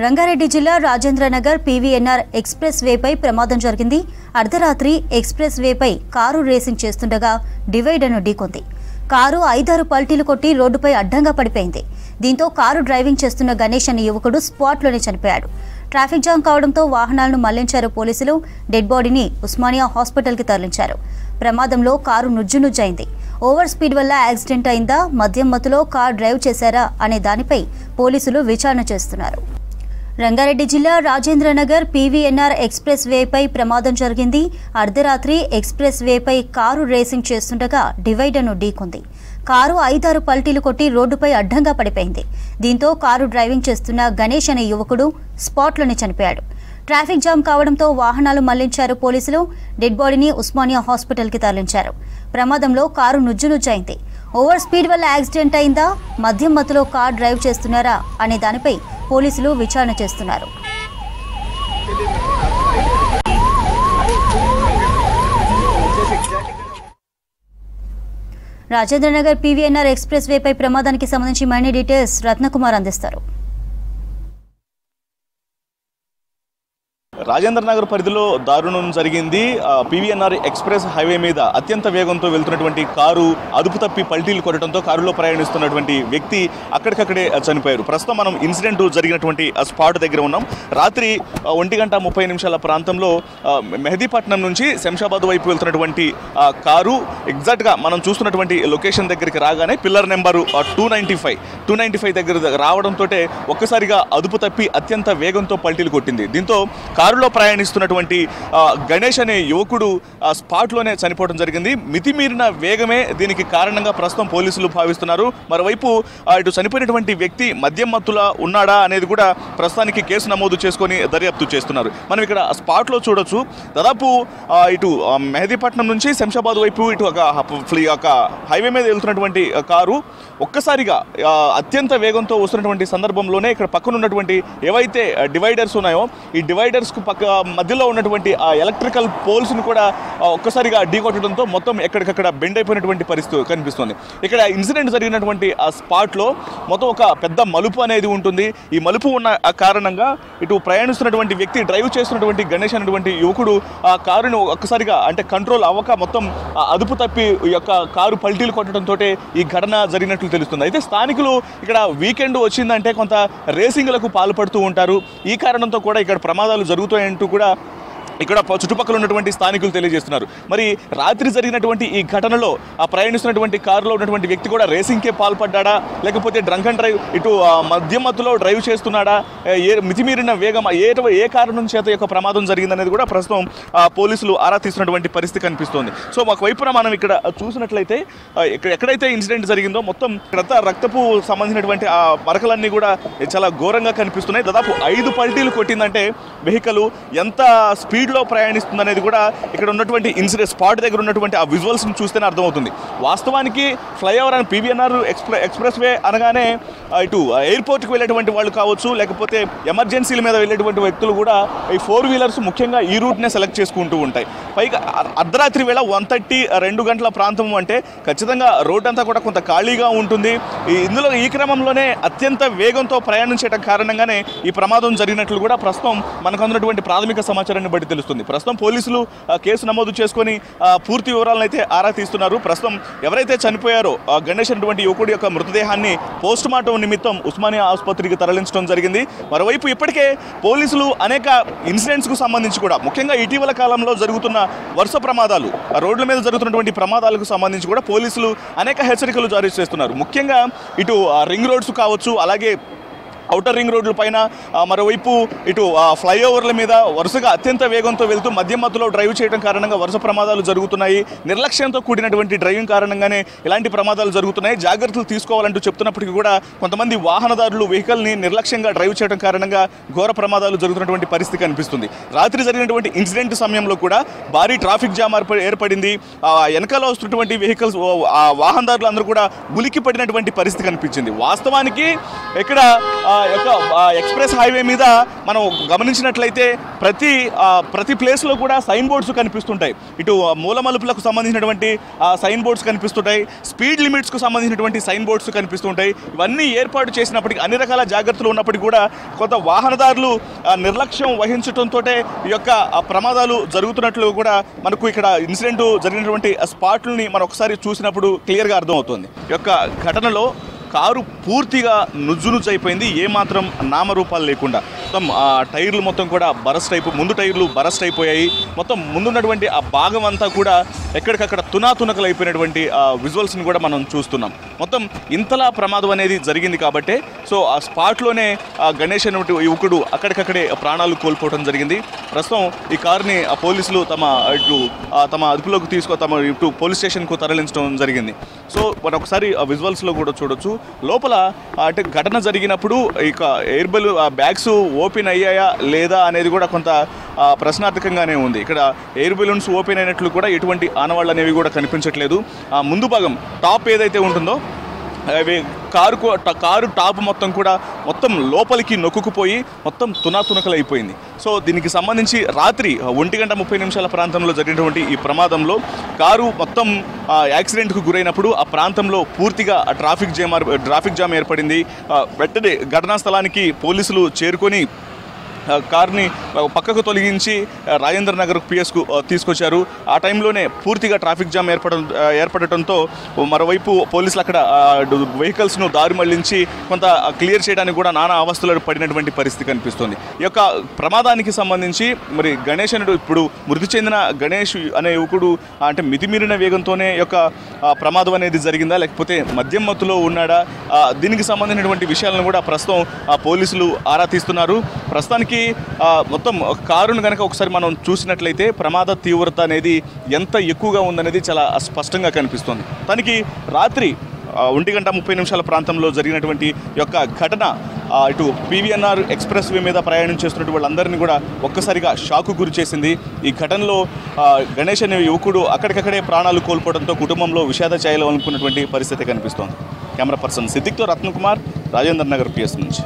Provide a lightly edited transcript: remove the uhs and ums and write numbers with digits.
రంగారెడ్డి జిల్లా Rajendranagar PVNR express వేపై ప్రమాదం జరిగింది. అర్ధరాత్రి ఎక్స్ప్రెస్ వేపై కారు రేసింగ్ చేస్తుండగా డివైడర్ను ఢీకొంది. కారు 5-6 పల్టీలు కొట్టి రోడ్డుపై అడ్డంగా పడిపోయింది. దీంతో కారు డ్రైవింగ్ చేస్తున్న గణేష్ అనే యువకుడు స్పాట్లోనే చనిపోయాడు. ట్రాఫిక్ జామ్ కావడంతో వాహనాలను మళ్లించారు పోలీసులు. డెడ్ బాడీని ఉస్మానియా హాస్పిటల్కి తరలించారు. ప్రమాదంలో కారు నుజ్జునుజ్జైంది. ఓవర్ స్పీడ్ వల్ల యాక్సిడెంట్ అయిందా, మద్యం మత్తులో కార్ డ్రైవ్ చేశారా అనే దానిపై పోలీసులు విచారణ చేస్తున్నారు. రంగారెడ్డి జిల్లా రాజేంద్రనగర్ పీవీఎన్ఆర్ ఎక్స్ప్రెస్ వేపై ప్రమాదం జరిగింది. అర్ధరాత్రి ఎక్స్ప్రెస్ వేపై కారు రేసింగ్ చేస్తుండగా డివైడర్ను ఢీకొంది. కారు 5-6 పల్టీలు కొట్టి రోడ్డుపై అడ్డంగా పడిపోయింది. దీంతో కారు డ్రైవింగ్ చేస్తున్న గణేష్ అనే యువకుడు స్పాట్లోనే చనిపోయాడు. ట్రాఫిక్ జామ్ కావడంతో వాహనాలు మళ్లించారు పోలీసులు. డెడ్ బాడీని ఉస్మానియా హాస్పిటల్కి తరలించారు. ప్రమాదంలో కారు నుజ్జునుజ్జైంది. ఓవర్ స్పీడ్ వల్ల యాక్సిడెంట్ అయిందా, మద్యం మత్తులో కార్ డ్రైవ్ చేస్తున్నారా అనే దానిపై పోలీసులు విచారణ చేస్తున్నారు. రాజేంద్రనగర్ పీవీఎన్ఆర్ ఎక్స్ప్రెస్ వేపై ప్రమాదానికి సంబంధించి మరిన్ని డీటెయిల్స్ రత్నకుమార్ అందిస్తారు. రాజేంద్రనగర్ పరిధిలో దారుణం జరిగింది. పీవీఎన్ఆర్ ఎక్స్ప్రెస్ హైవే మీద అత్యంత వేగంతో వెళ్తున్నటువంటి కారు అదుపు తప్పి పల్టీలు కొట్టడంతో కారులో ప్రయాణిస్తున్నటువంటి వ్యక్తి అక్కడికక్కడే చనిపోయారు. ప్రస్తుతం మనం ఇన్సిడెంట్ జరిగినటువంటి స్పాట్ దగ్గర ఉన్నాం. రాత్రి 1:30 ప్రాంతంలో మెహదీపట్నం నుంచి శంషాబాద్ వైపు వెళ్తున్నటువంటి కారు ఎగ్జాక్ట్గా మనం చూస్తున్నటువంటి లొకేషన్ దగ్గరికి రాగానే పిల్లర్ నెంబరు 295 దగ్గర రావడంతో ఒక్కసారిగా అదుపు తప్పి అత్యంత వేగంతో పల్టీలు కొట్టింది. దీంతో కారులో ప్రయాణిస్తున్నటువంటి గణేష్ అనే యువకుడు స్పాట్లోనే చనిపోవడం జరిగింది. మితిమీరిన వేగమే దీనికి కారణంగా ప్రస్తుతం పోలీసులు భావిస్తున్నారు. మరోవైపు ఇటు చనిపోయినటువంటి వ్యక్తి మద్యం మత్తులా ఉన్నాడా అనేది కూడా ప్రస్తుతానికి కేసు నమోదు చేసుకొని దర్యాప్తు చేస్తున్నారు. మనం ఇక్కడ స్పాట్లో చూడొచ్చు. దాదాపు ఇటు మెహదీపట్నం నుంచి శంషాబాద్ వైపు ఇటు ఒక హైవే మీద వెళ్తున్నటువంటి కారు ఒక్కసారిగా అత్యంత వేగంతో వస్తున్నటువంటి సందర్భంలోనే ఇక్కడ పక్కన ఉన్నటువంటి ఏవైతే డివైడర్స్ ఉన్నాయో ఈ డివైడర్స్ మధ్యలో ఉన్నటువంటి ఆ ఎలక్ట్రికల్ పోల్స్ను కూడా ఒక్కసారిగా ఢీకొట్టడంతో మొత్తం ఎక్కడికక్కడ బెండ్ అయిపోయినటువంటి పరిస్థితి కనిపిస్తుంది. ఇక్కడ ఇన్సిడెంట్ జరిగినటువంటి ఆ స్పాట్లో మొత్తం ఒక పెద్ద మలుపు అనేది ఉంటుంది. ఈ మలుపు ఉన్న కారణంగా ఇటు ప్రయాణిస్తున్నటువంటి వ్యక్తి డ్రైవ్ చేస్తున్నటువంటి గణేష్ అనేటువంటి యువకుడు ఆ కారును ఒక్కసారిగా అంటే కంట్రోల్ అవ్వక మొత్తం అదుపు తప్పి ఈ యొక్క కారు పల్టీలు కొట్టడంతో ఈ ఘటన జరిగినట్లు తెలుస్తుంది. అయితే స్థానికులు ఇక్కడ వీకెండ్ వచ్చిందంటే కొంత రేసింగ్లకు పాల్పడుతూ ఉంటారు. ఈ కారణంతో కూడా ఇక్కడ ప్రమాదాలు జరుగుతాయంటూ కూడా ఇక్కడ చుట్టుపక్కల ఉన్నటువంటి స్థానికులు తెలియజేస్తున్నారు. మరి రాత్రి జరిగినటువంటి ఈ ఘటనలో ఆ ప్రయాణిస్తున్నటువంటి కారులో ఉన్నటువంటి వ్యక్తి కూడా రేసింగ్కే పాల్పడ్డా, లేకపోతే డ్రంక్ అండ్ డ్రైవ్ ఇటు మద్యం మత్తులో డ్రైవ్ చేస్తున్నాడా, మితిమీరిన వేగం ఏ కారణం చేత యొక్క ప్రమాదం జరిగిందనేది కూడా ప్రస్తుతం పోలీసులు ఆరా తీస్తున్నటువంటి పరిస్థితి కనిపిస్తోంది. సో ఒకవైపున మనం ఇక్కడ చూసినట్లయితే ఎక్కడైతే ఇన్సిడెంట్ జరిగిందో మొత్తం రక్తపు సంబంధించినటువంటి ఆ మరకలన్నీ కూడా చాలా ఘోరంగా కనిపిస్తున్నాయి. దాదాపు 5 పల్టీలు కొట్టిందంటే వెహికల్ ఎంత స్పీడ్లో ప్రయాణిస్తుందనేది కూడా ఇక్కడ ఉన్నటువంటి ఇన్సిడెంట్ స్పాట్ దగ్గర ఉన్నటువంటి ఆ విజువల్స్ని చూస్తేనే అర్థమవుతుంది. వాస్తవానికి ఫ్లైఓవర్ అని పీవీఎన్ఆర్ ఎక్స్ప్రెస్ వే అనగానే ఇటు ఎయిర్పోర్ట్కి వెళ్ళేటువంటి వాళ్ళు కావచ్చు, లేకపోతే ఎమర్జెన్సీల మీద వెళ్ళేటువంటి వ్యక్తులు కూడా ఈ 4 వీలర్స్ ముఖ్యంగా ఈ రూట్నే సెలెక్ట్ చేసుకుంటూ ఉంటాయి. పైగా అర్ధరాత్రి వేళ 1:30-2 గంటల ప్రాంతం అంటే ఖచ్చితంగా రోడ్ అంతా కూడా కొంత ఖాళీగా ఉంటుంది. ఇందులో ఈ క్రమంలోనే అత్యంత వేగంతో ప్రయాణించడం కారణంగానే ఈ ప్రమాదం జరిగినట్లు కూడా ప్రస్తుతం మనకు అందున్నటువంటి ప్రాథమిక సమాచారాన్ని బట్టి తెలుస్తుంది. ప్రస్తుతం పోలీసులు కేసు నమోదు చేసుకొని పూర్తి వివరాలను అయితే ఆరా తీస్తున్నారు. ప్రస్తుతం ఎవరైతే చనిపోయారో గణేష్ అనేటువంటి యువకుడి యొక్క మృతదేహాన్ని పోస్ట్ మార్టం నిమిత్తం ఉస్మానియా ఆసుపత్రికి తరలించడం జరిగింది. మరోవైపు ఇప్పటికే పోలీసులు అనేక ఇన్సిడెంట్స్కు సంబంధించి కూడా ముఖ్యంగా ఇటీవల కాలంలో జరుగుతున్న వరుస ప్రమాదాలు, రోడ్ల మీద జరుగుతున్నటువంటి ప్రమాదాలకు సంబంధించి కూడా పోలీసులు అనేక హెచ్చరికలు జారీ చేస్తున్నారు. ముఖ్యంగా ఇటు రింగ్ రోడ్స్ కావచ్చు, అలాగే ఔటర్ రింగ్ రోడ్ల పైన, మరోవైపు ఇటు ఫ్లైఓవర్ల మీద వరుసగా అత్యంత వేగంతో వెళ్తూ మద్యం మత్తులో డ్రైవ్ చేయడం కారణంగా వరుస ప్రమాదాలు జరుగుతున్నాయి. నిర్లక్ష్యంతో కూడినటువంటి డ్రైవింగ్ కారణంగానే ఇలాంటి ప్రమాదాలు జరుగుతున్నాయి. జాగ్రత్తలు తీసుకోవాలంటూ చెప్తున్నప్పటికీ కూడా కొంతమంది వాహనదారులు వెహికల్ని నిర్లక్ష్యంగా డ్రైవ్ చేయడం కారణంగా ఘోర ప్రమాదాలు జరుగుతున్నటువంటి పరిస్థితి కనిపిస్తుంది. రాత్రి జరిగినటువంటి ఇన్సిడెంట్ సమయంలో కూడా భారీ ట్రాఫిక్ జామ్ ఏర్పడింది. వెనకాల వస్తున్నటువంటి వెహికల్స్ వాహనదారులు అందరూ కూడా ఉలికి పడినటువంటి పరిస్థితి కనిపించింది. వాస్తవానికి ఇక్కడ యొక్క ఎక్స్ప్రెస్ హైవే మీద మనం గమనించినట్లయితే ప్రతి ప్లేస్లో కూడా సైన్ బోర్డ్స్ కనిపిస్తుంటాయి. ఇటు మూలమలుపులకు సంబంధించినటువంటి సైన్ బోర్డ్స్ కనిపిస్తుంటాయి, స్పీడ్ లిమిట్స్కు సంబంధించినటువంటి సైన్ బోర్డ్స్ కనిపిస్తుంటాయి. ఇవన్నీ ఏర్పాటు చేసినప్పటికీ అన్ని రకాల జాగ్రత్తలు ఉన్నప్పటికీ కూడా కొంత వాహనదారులు నిర్లక్ష్యం వహించడంతో ఈ యొక్క ప్రమాదాలు జరుగుతున్నట్లు కూడా మనకు ఇక్కడ ఇన్సిడెంట్ జరిగినటువంటి స్పాట్లని మనం ఒకసారి చూసినప్పుడు క్లియర్గా అర్థమవుతుంది. ఈ యొక్క ఘటనలో కారు పూర్తిగా నుజ్జునుజ్జైపోయింది, ఏమాత్రం నామరూపాలు లేకుండా. మొత్తం టైర్లు మొత్తం కూడా ముందు టైర్లు బరస్ట్ అయిపోయాయి. మొత్తం ముందున్నటువంటి ఆ భాగం అంతా కూడా ఎక్కడికక్కడ తునాతునకలు అయిపోయినటువంటి విజువల్స్ని కూడా మనం చూస్తున్నాం. మొత్తం ఇంతలా ప్రమాదం అనేది జరిగింది కాబట్టి సో ఆ స్పాట్లోనే గణేష్ అనేటువంటి యువకుడు అక్కడికక్కడే ప్రాణాలు కోల్పోవడం జరిగింది. ప్రస్తుతం ఈ కారుని పోలీసులు తమ అదుపులోకి ఇటు పోలీస్ స్టేషన్కు తరలించడం జరిగింది. సో మనం ఒకసారి విజువల్స్లో కూడా చూడొచ్చు. లోపల అంటే ఘటన జరిగినప్పుడు ఇక ఎయిర్ బ్యాగ్స్ ఓపెన్ అయ్యాయా లేదా అనేది కూడా కొంత ప్రశ్నార్థకంగానే ఉంది. ఇక్కడ ఎయిర్ బెలూన్స్ ఓపెన్ అయినట్లు కూడా ఎటువంటి ఆనవాళ్ళు అనేవి కూడా కనిపించట్లేదు. ముందు భాగం టాప్ ఏదైతే ఉంటుందో కారు టాప్ మొత్తం లోపలికి నొక్కుకుపోయి మొత్తం తునాతునకలు అయిపోయింది. సో దీనికి సంబంధించి రాత్రి 1:30 ప్రాంతంలో జరిగినటువంటి ఈ ప్రమాదంలో కారు మొత్తం యాక్సిడెంట్కు గురైనప్పుడు ఆ ప్రాంతంలో పూర్తిగా ట్రాఫిక్ జామ్ ఏర్పడింది. వెంటనే ఘటనా స్థలానికి పోలీసులు చేరుకొని కార్ని పక్కకు తొలగించి రాజేంద్ర నగర్ పిఎస్కు తీసుకొచ్చారు. ఆ టైంలోనే పూర్తిగా ట్రాఫిక్ జామ్ ఏర్పడటంతో మరోవైపు పోలీసులు అక్కడ వెహికల్స్ను దారి మళ్లించి కొంత క్లియర్ చేయడానికి కూడా నానా అవస్థలు పడినటువంటి పరిస్థితి కనిపిస్తుంది. ఈ యొక్క ప్రమాదానికి సంబంధించి మరి గణేష్ ఇప్పుడు మృతి చెందిన గణేష్ అనే యువకుడు అంటే మితిమీరిన వేగంతోనే యొక్క ప్రమాదం అనేది జరిగిందా లేకపోతే మద్యం మత్తులో ఉన్నాడా, దీనికి సంబంధించినటువంటి విషయాలను కూడా ప్రస్తుతం పోలీసులు ఆరా తీస్తున్నారు. ప్రస్తుతానికి మొత్తం కారును కనుక ఒకసారి మనం చూసినట్లయితే ప్రమాద తీవ్రత అనేది ఎంత ఎక్కువగా ఉందనేది చాలా స్పష్టంగా కనిపిస్తుంది. తనకి రాత్రి 1:30 ప్రాంతంలో జరిగినటువంటి యొక్క ఘటన ఇటు PVNR ఎక్స్ప్రెస్ వే మీద ప్రయాణం చేస్తున్నటువంటి వాళ్ళందరినీ కూడా ఒక్కసారిగా షాకు గురి చేసింది. ఈ ఘటనలో గణేష్ అనే యువకుడు అక్కడికక్కడే ప్రాణాలు కోల్పోవడంతో కుటుంబంలో విషాద ఛాయలు అనుకున్నటువంటి పరిస్థితి కనిపిస్తోంది. కెమెరా పర్సన్ సిద్దిక్తో రత్నకుమార్, రాజేంద్ర నగర్ PS నుంచి.